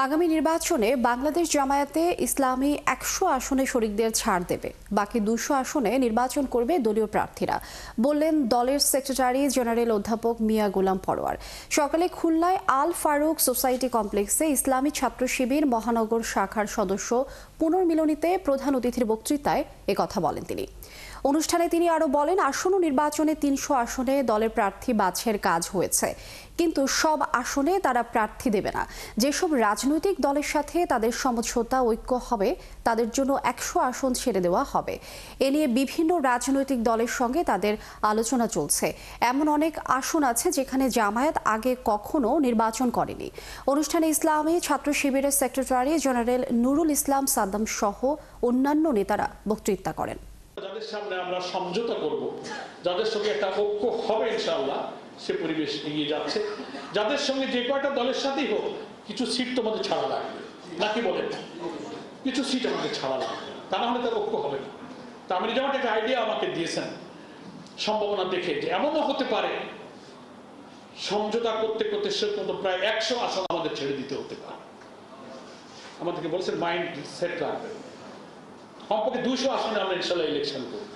আগামী নির্বাচনে বাংলাদেশ জামায়াতে ইসলামী ১০০ আসনে শরিকদের ছাড় দেবে, বাকি ২০০ আসনে নির্বাচন করবে দলীয় প্রার্থীরা, বললেন দলের সেক্রেটারি জেনারেল অধ্যাপক মিয়া গোলাম পরোয়ার। সকালে খুলনায় আল ফারুক সোসাইটি কমপ্লেক্সে ইসলামী ছাত্র শিবির মহানগর শাখার সদস্য পুনর্মিলনীতে প্রধান অতিথির বক্তৃতায় একথা বলেন তিনি। অনুষ্ঠানে তিনি আরও বলেন, আসন্ন নির্বাচনে ৩০০ আসনে দলের প্রার্থী বাছাইয়ের কাজ হয়েছে, কিন্তু সব আসনে তারা প্রার্থী দেবে না। যেসব রাজনৈতিক দলের সাথে তাদের সমঝোতা ঐক্য হবে তাদের জন্য ১০০ আসন ছেড়ে দেওয়া হবে। এ নিয়ে বিভিন্ন রাজনৈতিক দলের সঙ্গে তাদের আলোচনা চলছে। এমন অনেক আসন আছে যেখানে জামায়াত আগে কখনো নির্বাচন করেনি। অনুষ্ঠানে ইসলামী ছাত্র শিবিরের সেক্রেটারি জেনারেল নুরুল ইসলাম সাদ্দাম সহ অন্যান্য নেতারা বক্তৃতা করেন। যাদের সামনে আমরা সমঝোতা করব, যাদের সঙ্গে একটা ঐক্য হবে ইনশাআল্লাহ, সে পরিবেশ এগিয়ে যাচ্ছে। যাদের সঙ্গে যে কয়টা দলের সাথেই হোক, কিছু সিট তোমাদের ছাড়া লাগবে, নাকি বলেন? কিছু সিট আমাদের ছাড়া লাগবে, তা না হলে তার ঐক্য হবে না। তা আপনি যেমন একটা আইডিয়া আমাকে দিয়েছেন, সম্ভাবনা দেখে যে এমনও হতে পারে সমঝোতা করতে করতে সে প্রায় ১০০ আসন আমাদের ছেড়ে দিতে হতে পারে। আমাদেরকে বলছেন মাইন্ড সেট রাখবেন, কমপক্ষে ২০০ আসনে আমরা ইনশাআল্লাহ ইলেকশন করব।